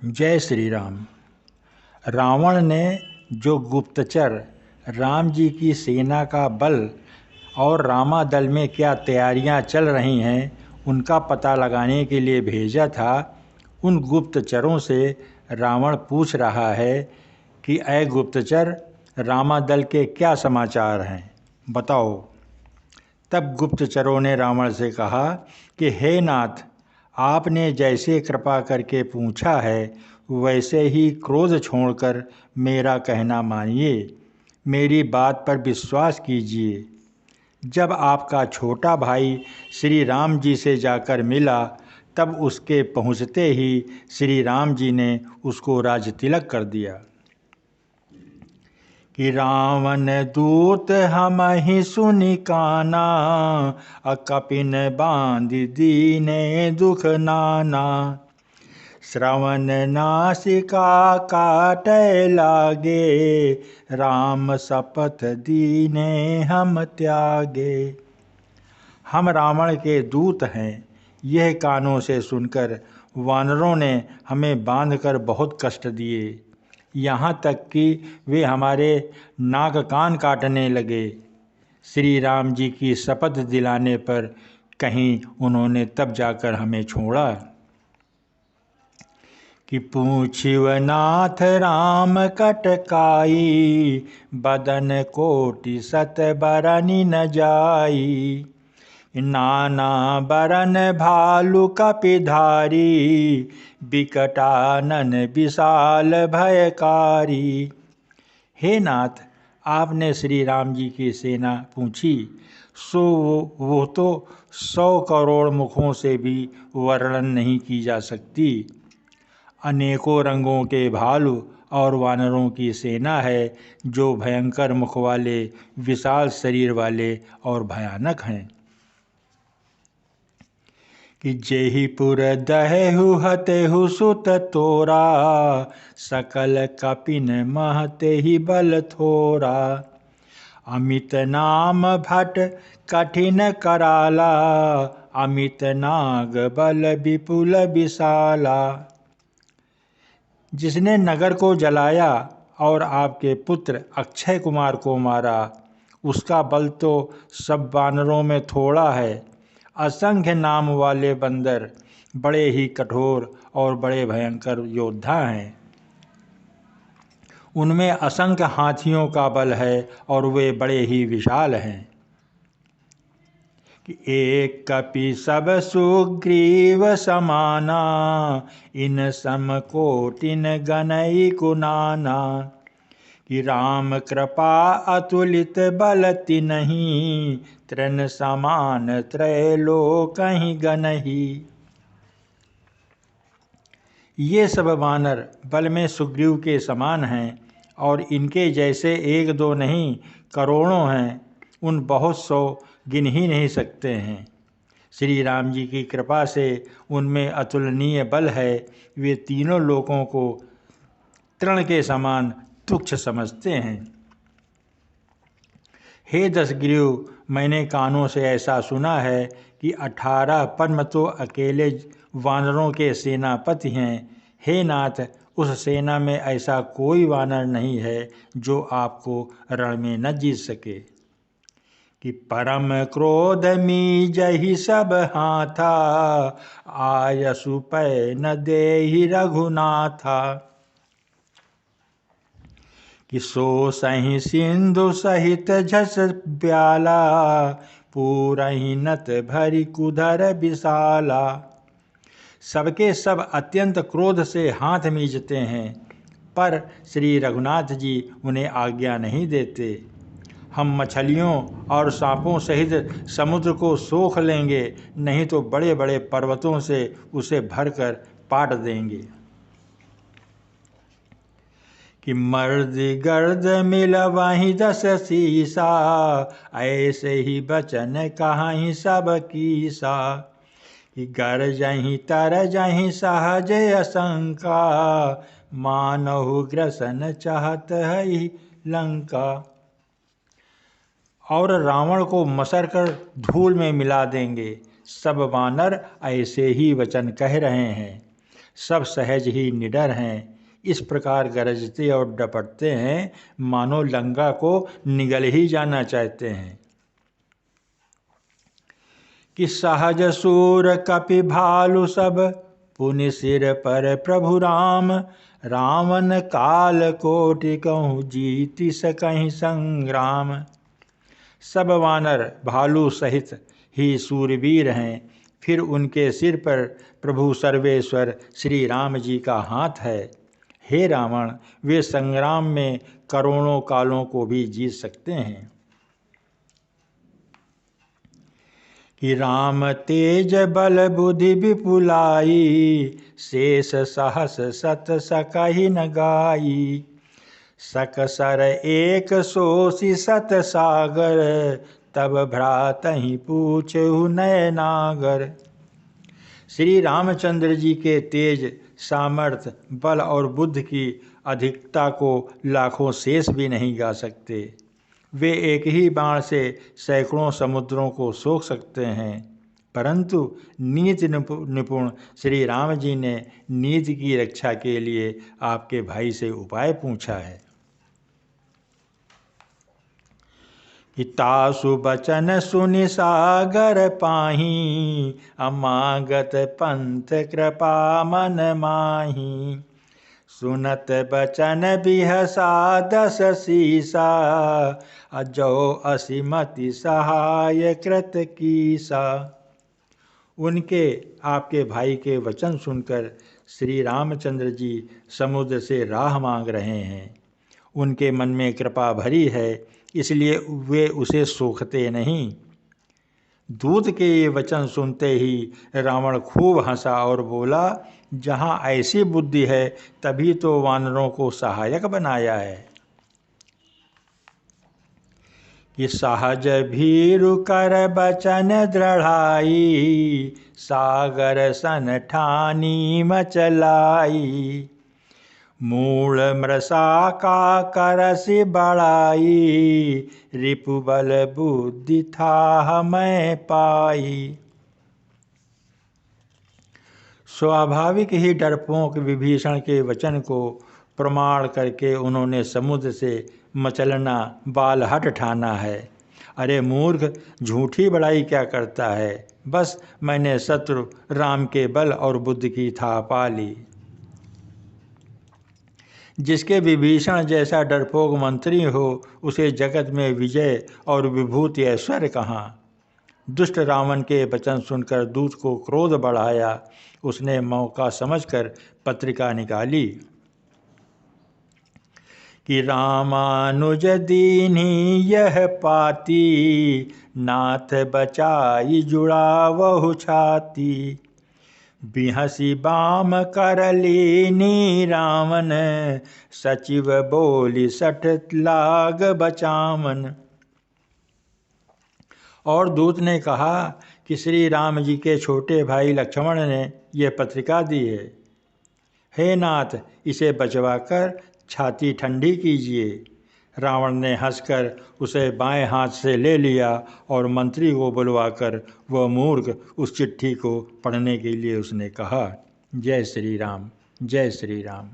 जय श्री राम। रावण ने जो गुप्तचर राम जी की सेना का बल और रामादल में क्या तैयारियां चल रही हैं उनका पता लगाने के लिए भेजा था, उन गुप्तचरों से रावण पूछ रहा है कि ऐ गुप्तचर, रामादल के क्या समाचार हैं, बताओ। तब गुप्तचरों ने रावण से कहा कि हे नाथ, आपने जैसे कृपा करके पूछा है वैसे ही क्रोध छोड़कर मेरा कहना मानिए, मेरी बात पर विश्वास कीजिए। जब आपका छोटा भाई श्री राम जी से जाकर मिला तब उसके पहुँचते ही श्री राम जी ने उसको राजतिलक कर दिया कि रावण दूत हम ही सुनि काना, कपिन बांध दीने दुख नाना। श्रवण नासिका काटे लागे, राम शपथ दीने हम त्यागे। हम रावण के दूत हैं, यह कानों से सुनकर वानरों ने हमें बांधकर बहुत कष्ट दिए, यहाँ तक कि वे हमारे नाक कान काटने लगे। श्री राम जी की शपथ दिलाने पर कहीं उन्होंने तब जाकर हमें छोड़ा कि पूछिव नाथ राम कटकाई, बदन कोटि सत बरनि न जाई। नाना बरन भालु कपिधारी, बिकटानन विशाल भयकारी। हे नाथ, आपने श्री राम जी की सेना पूछी सो वो तो 100 करोड़ मुखों से भी वर्णन नहीं की जा सकती। अनेकों रंगों के भालू और वानरों की सेना है जो भयंकर मुख वाले, विशाल शरीर वाले और भयानक हैं कि जेहिपुर दहेहु हतेहु सुत तोरा, सकल कपिन महते ही बल थोरा। अमित नाम भट कठिन कराला, अमित नाग बल विपुल विशाला। जिसने नगर को जलाया और आपके पुत्र अक्षय कुमार को मारा, उसका बल तो सब वानरों में थोड़ा है। असंख्य नाम वाले बंदर बड़े ही कठोर और बड़े भयंकर योद्धा हैं। उनमें असंख्य हाथियों का बल है और वे बड़े ही विशाल हैं कि एक कपि सब सुग्रीव समाना, इन सम कोटिन गनई कुनाना। कि राम कृपा अतुलित बल तिन्हि, तृण समान त्रैलोकहि गनहि। ये सब वानर बल में सुग्रीव के समान हैं और इनके जैसे एक दो नहीं करोड़ों हैं, उन बहुत सौ गिन ही नहीं सकते हैं। श्री राम जी की कृपा से उनमें अतुलनीय बल है, वे तीनों लोकों को तृण के समान तुच्छ समझते हैं। हे दशग्रीव, मैंने कानों से ऐसा सुना है कि 18 पद्म तो अकेले वानरों के सेनापति हैं। हे नाथ, उस सेना में ऐसा कोई वानर नहीं है जो आपको रण में न जीत सके। कि परम क्रोध मीजहि सब हाथा, आयसु पै न देहि रघुनाथा। कि सो सहि सिंधु सहित झस ब्याला, पूरहि नत भरि कुधर विशाला। सबके सब अत्यंत क्रोध से हाथ मीजते हैं, पर श्री रघुनाथ जी उन्हें आज्ञा नहीं देते। हम मछलियों और सांपों सहित समुद्र को सोख लेंगे, नहीं तो बड़े बड़े पर्वतों से उसे भरकर पाट देंगे। कि मर्द गर्द मिलवहि 10 सीसा, ऐसे ही बचन कहाहि सब कीसा। कि गरजहि तरजहि सहज असंका, मानहु ग्रसन चाहत है लंका। और रावण को मसर कर धूल में मिला देंगे। सब वानर ऐसे ही वचन कह रहे हैं। सब सहज ही निडर हैं, इस प्रकार गरजते और डपटते हैं मानो लंका को निगल ही जाना चाहते हैं। कि सहज सूर कपि भालु सब, पुनि सिर पर प्रभु राम, रावण काल कोटि कहूँ जीति सकहीं संग्राम। सब वानर भालू सहित ही सूरवीर हैं, फिर उनके सिर पर प्रभु सर्वेश्वर श्री राम जी का हाथ है। हे रावण, वे संग्राम में करोड़ों कालों को भी जीत सकते हैं। कि राम तेज बल बुद्धि विपुलाई, शेष सहस सत सकहि न गाई। सकसर एक सोषि सत सागर, तब भ्रातहि पूछहु नय नागर। श्री रामचंद्र जी के तेज, सामर्थ्य, बल और बुद्धि की अधिकता को लाखों शेष भी नहीं गा सकते। वे एक ही बाण से सैकड़ों समुद्रों को सोख सकते हैं, परंतु नीति निपुण श्री राम जी ने नीति की रक्षा के लिए आपके भाई से उपाय पूछा है। कि तासु बचन सुनि सागर पाही, अमागत पंथ कृपा मन माही। सुनत बचन बिहसा दस सीसा, अजो असीमति सहाय कृत कीसा। उनके आपके भाई के वचन सुनकर श्री रामचंद्र जी समुद्र से राह मांग रहे हैं। उनके मन में कृपा भरी है, इसलिए वे उसे सोखते नहीं। दूत के ये वचन सुनते ही रावण खूब हंसा और बोला, जहाँ ऐसी बुद्धि है तभी तो वानरों को सहायक बनाया है। कि सहज भीरु कर बचन दृढ़ाई, सागर सन ठानी मचलाई। मूल मृषा का करसि बढ़ाई, रिपु बल बुद्धि था मैं पाई। स्वाभाविक ही डरपोक विभीषण के वचन को प्रमाण करके उन्होंने समुद्र से मचलना बालहट ठाना है। अरे मूर्ख, झूठी बड़ाई क्या करता है, बस मैंने शत्रु राम के बल और बुद्धि की था पा ली। जिसके विभीषण जैसा डरपोक मंत्री हो, उसे जगत में विजय और विभूति ऐश्वर्य कहाँ। दुष्ट रावण के वचन सुनकर दूत को क्रोध बढ़ाया। उसने मौका समझकर पत्रिका निकाली। कि रामानुज दीन्ही यह पाती, नाथ बचाई जुड़ावहु छाती। बिहसी बाम कर लीनी रावण, सचिव बोली सठ लाग बचावन। और दूत ने कहा कि श्री राम जी के छोटे भाई लक्ष्मण ने यह पत्रिका दी है। हे नाथ, इसे बचवाकर छाती ठंडी कीजिए। रावण ने हंसकर उसे बाएं हाथ से ले लिया और मंत्री को बुलवाकर वह मूर्ख उस चिट्ठी को पढ़ने के लिए उसने कहा। जय श्री राम, जय श्री राम।